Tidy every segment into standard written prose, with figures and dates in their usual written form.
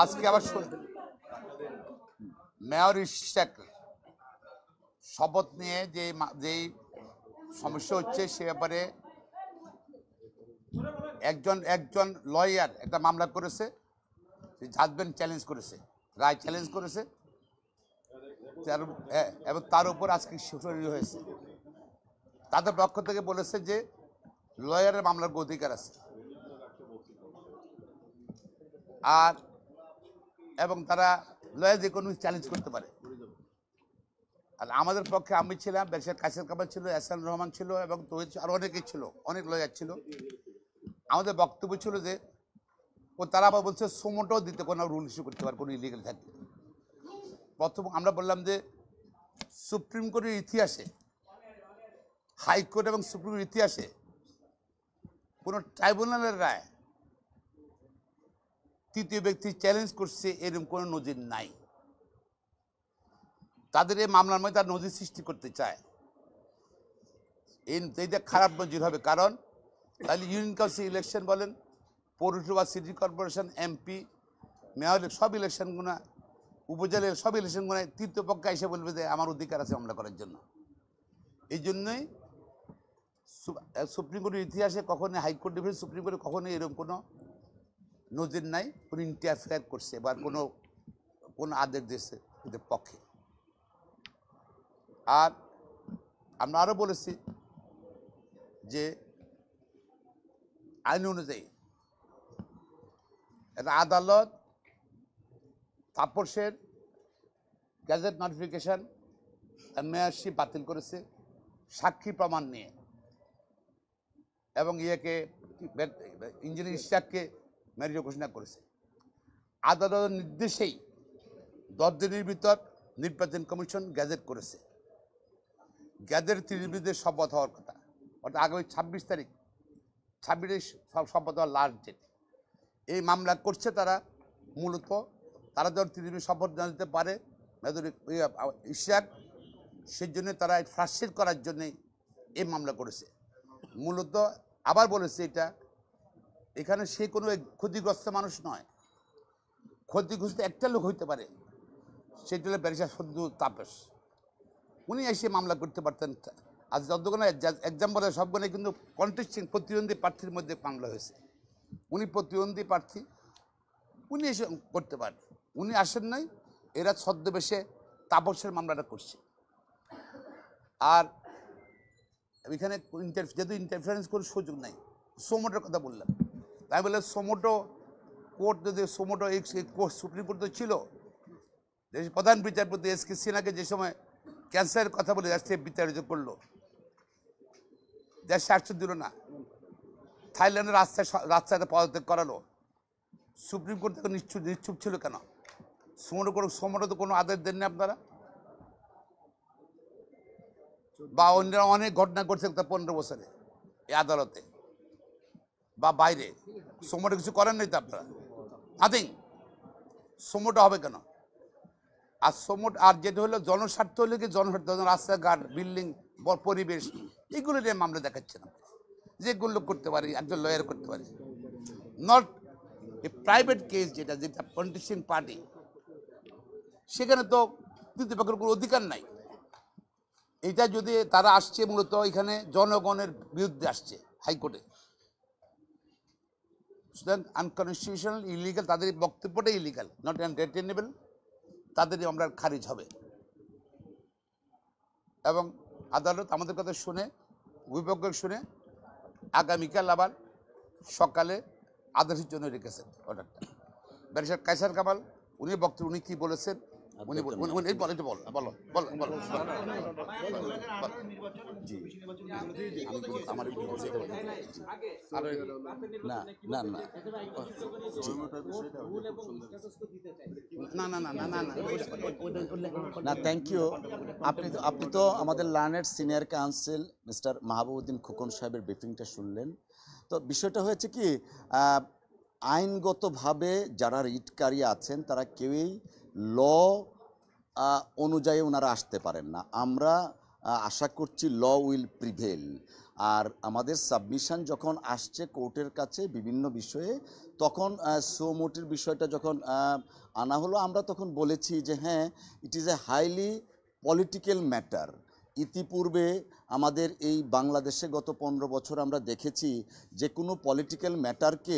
আজকে আবার মেয়র ইশাক শপথ নিয়ে যেই সমস্যা হচ্ছে সে ব্যাপারে একজন লয়ার একটা মামলা করেছে, জাজমেন্ট চ্যালেঞ্জ করেছে, রায় চ্যালেঞ্জ করেছে, এবং তার উপর আজকে শুনানি হয়েছে। তাদের পক্ষ থেকে বলেছে যে লয়ারের মামলার অধিকার আছে, আর এবং তারা লয়ার যে কোনো চ্যালেঞ্জ করতে পারে। আর আমাদের পক্ষে আমি ছিলাম, ব্যারিস্টার কাসেম কামাল ছিল, এহসান রহমান ছিল, এবং তৌহিদ আরো অনেকেই ছিল, অনেক লয়ার ছিল। আমাদের বক্তব্য ছিল যে তারা আবার বলছে সোমোটাও দিতে কোনো রুল ইস্যু করতে পারে কোনো ইলিগাল থাকলে। প্রথম আমরা বললাম যে সুপ্রিম কোর্টের ইতিহাসে, হাইকোর্ট এবং সুপ্রিম কোর্টের ইতিহাসে কোনো ট্রাইব্যুনালের রায় তৃতীয় ব্যক্তি চ্যালেঞ্জ করছে এরকম কোনো নজির নাই। তাদের এই মামলার মধ্যে তার নজির সৃষ্টি করতে চায়, এইটা খারাপ নজির হবে। কারণ তাহলে ইউনিয়ন কাউন্সিল ইলেকশন বলেন, পৌরসভা, সিটি কর্পোরেশন, এমপি, মেয়র, সব ইলেকশনগুলো, উপজেলার সব ইলেকশনগুলো তৃতীয় পক্ষে এসে বলবে যে আমার অধিকার আছে মামলা করার জন্য। এই জন্যই সুপ্রিম কোর্টের ইতিহাসে কখনোই, হাইকোর্ট ডিভিশন সুপ্রিম কোর্টে কখনোই এরকম কোনো নজির নাই কোনো ইন্টারফেয়ার করছে বা কোনো আদেশ দিয়েছে এদের পক্ষে। আর আমরা আরও বলেছি যে আইন অনুযায়ী একটা আদালত তাপসের গ্যাজেট নোটিফিকেশন মেয়রশিপ বাতিল করেছে সাক্ষী প্রমাণ নিয়ে, এবং ইঞ্জিনিয়ার ইশাককে মেয়র ঘোষণা করেছে। আদালতের নির্দেশেই 10 দিনের ভিতর নির্বাচন কমিশন গ্যাজেট করেছে। গ্যাজেট 30 বিরুদ্ধে শপথ হওয়ার কথা, অর্থাৎ আগামী 26 তারিখ, 26 শপথ হওয়ার লাস্ট ডেট। এই মামলা করছে তারা, মূলত তারা যখন 30 শপথ না দিতে পারে ইশাক, সেই জন্য তারা ফ্রাস্ট্রেট করার জন্যই এই মামলা করেছে মূলত। আবার বলেছে এখানে সে কোনো ক্ষতিগ্রস্ত মানুষ নয়, ক্ষতিগ্রস্ত একটা লোক হইতে পারে, সেটা হলো ব্যারিস্টার সদ্দু তাপস। উনি এসে মামলা করতে পারতেন। আজ যতগুলো এক্সাম্পল সবগুলো কিন্তু কন্টেস্টিং প্রতিদ্বন্দ্বী প্রার্থীর মধ্যে মামলা হয়েছে। উনি প্রতিদ্বন্দ্বী প্রার্থী, উনি এসে করতে পারেন। উনি আসেন নাই, এরা ছদ্মবেশে তাপসের মামলাটা করছে। আর এখানে যেহেতু ইন্টারফারেন্স করার সুযোগ নাই, সোমোটোর কথা বললাম, তাই বলে সোমোটো কোর্ট যদি সোমোটো কোর্ট সুপ্রিম কোর্ট তো ছিল, দেশের প্রধান বিচারপতি এস কে সিনহাকে যে সময় ক্যান্সারের কথা বলে রাষ্ট্রীয় বিচারিত করলো, দেশ স্বার্থ দিল না, থাইল্যান্ডের রাস্তাতে পদত্যাগ করালো, সুপ্রিম কোর্ট থেকে নিশ্চুপ ছিল কেন? সোমোটো তো কোনো আদেশ দেননি আপনারা। বা অন্যরা অনেক ঘটনা করছে 15 বছরে এই আদালতে বা বাইরে, সোমোটো কিছু করেন নাই তো আপনারা, নাথিং। সোমোটো হবে কেন? আর আর যেটা হলো জনস্বার্থ হলে কি, জনস্বার্থ রাস্তাঘাট, বিল্ডিং, পরিবেশ, এগুলো নিয়ে মামলা দেখাচ্ছে না। যেগুলো করতে পারি একজন লয়ার করতে পারে, নট এ প্রাইভেট কেস, যেটা কন্টেস্টিং পার্টি, সেখানে তো তৃতীয় পক্ষের কোনো অধিকার নাই। এটা যদি তারা আসছে মূলত এখানে জনগণের বিরুদ্ধে আসছে হাইকোর্টে, সুতরাং আনকনস্টিটিউশনাল, ইলিগাল, তাদের বক্তব্যটাই ইলিগাল, নট এন্টারটেনেবল, তাদেরই আমরা খারিজ হবে। এবং আদালত আমাদের কথা শুনে, অভিভাবক শুনে, আগামীকাল আবার সকালে আদেশের জন্য রেখেছেন অর্ডারটা। ব্যারিস্টার কায়সার কামাল উনি কি বলেছেন, না, থ্যাংক ইউ। আপনি তো আমাদের learned senior counsel mister Mahbubuddin Khokon সাহেবের ব্রিফিংটা শুনলেন। তো বিষয়টা হয়েছে কি, আইনগতভাবে যারা রিটকারী আছেন তারা কেউই ল অনুযায়ী ওনারা আসতে পারেন না। আমরা আশা করছি ল উইল প্রিভেল। আর আমাদের সাবমিশন যখন আসছে কোর্টের কাছে বিভিন্ন বিষয়ে, তখন সোমোটির বিষয়টা যখন আনা হলো, আমরা তখন বলেছি যে হ্যাঁ, it is a highly political matter. ইতিপূর্বে আমাদের এই বাংলাদেশে গত 15 বছর আমরা দেখেছি যে কোনো পলিটিক্যাল ম্যাটারকে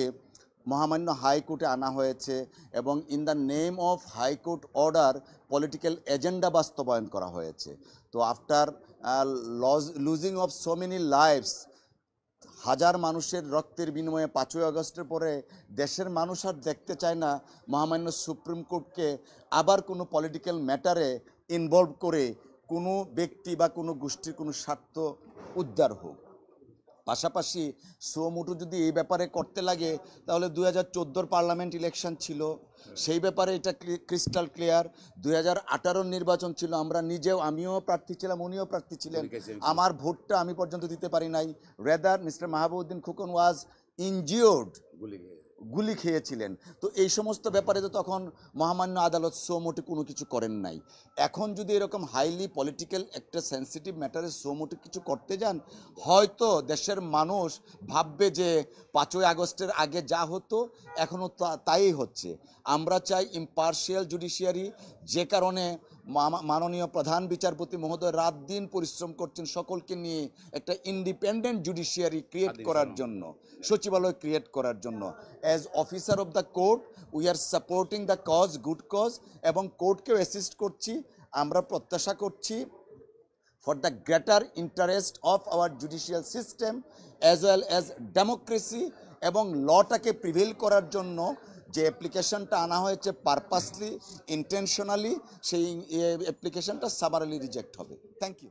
মহামান্য হাইকোর্টে আনা হয়েছে এবং in the name of high court order political agenda বাস্তবায়ন করা হয়েছে। তো after losing of so many lives, হাজার মানুষের রক্তের বিনিময়ে 5ই আগস্টের পরে দেশের মানুষ আর দেখতে চায় না মহামান্য সুপ্রিম কোর্টকে আবার কোনো পলিটিক্যাল ম্যাটারে ইনভলভ করে কোনো ব্যক্তি বা কোনো গোষ্ঠীর কোনো স্বার্থ উদ্ধার হোক। পাশাপাশি সুমোটো যদি এই ব্যাপারে করতে লাগে তাহলে 2014 পার্লামেন্ট ইলেকশন ছিল, সেই ব্যাপারে এটা ক্রিস্টাল ক্লিয়ার। 2018 নির্বাচন ছিল, আমিও প্রার্থী ছিলাম, উনিও প্রার্থী ছিলেন, আমার ভোটটা আমি পর্যন্ত দিতে পারি নাই। রেদার মিস্টার মাহবুবউদ্দিন খোকন ওয়াজ ইনজিওর্ড, গুলি খেয়েছিলেন। তো এই সমস্ত ব্যাপারে তো তখন মহামান্য আদালত সোমোটে কোনো কিছু করেন নাই। এখন যদি এরকম হাইলি পলিটিক্যাল একটা সেন্সিটিভ ম্যাটারে সোমোটে কিছু করতে যান, হয়তো দেশের মানুষ ভাববে যে 5ই আগস্টের আগে যা হতো এখনও তাই হচ্ছে। আমরা চাই ইম্পার্শিয়াল জুডিশিয়ারি, যে কারণে মাননীয় প্রধান বিচারপতি মহোদয় রাত দিন পরিশ্রম করছেন সকলকে নিয়ে একটা ইন্ডিপেন্ডেন্ট জুডিশিয়ারি ক্রিয়েট করার জন্য, সচিবালয় ক্রিয়েট করার জন্য। As officer of the court we are supporting the cause, good cause, এবং কোর্টকেও অ্যাসিস্ট করছি। আমরা প্রত্যাশা করছি for the greater interest of our judicial system as well as democracy, এবং লটাকে প্রিভেল করার জন্য যে অ্যাপ্লিকেশনটা আনা হয়েছে পারপাসলি, ইন্টেনশনালি, সেই অ্যাপ্লিকেশনটা সামারালি রিজেক্ট হবে। Thank you.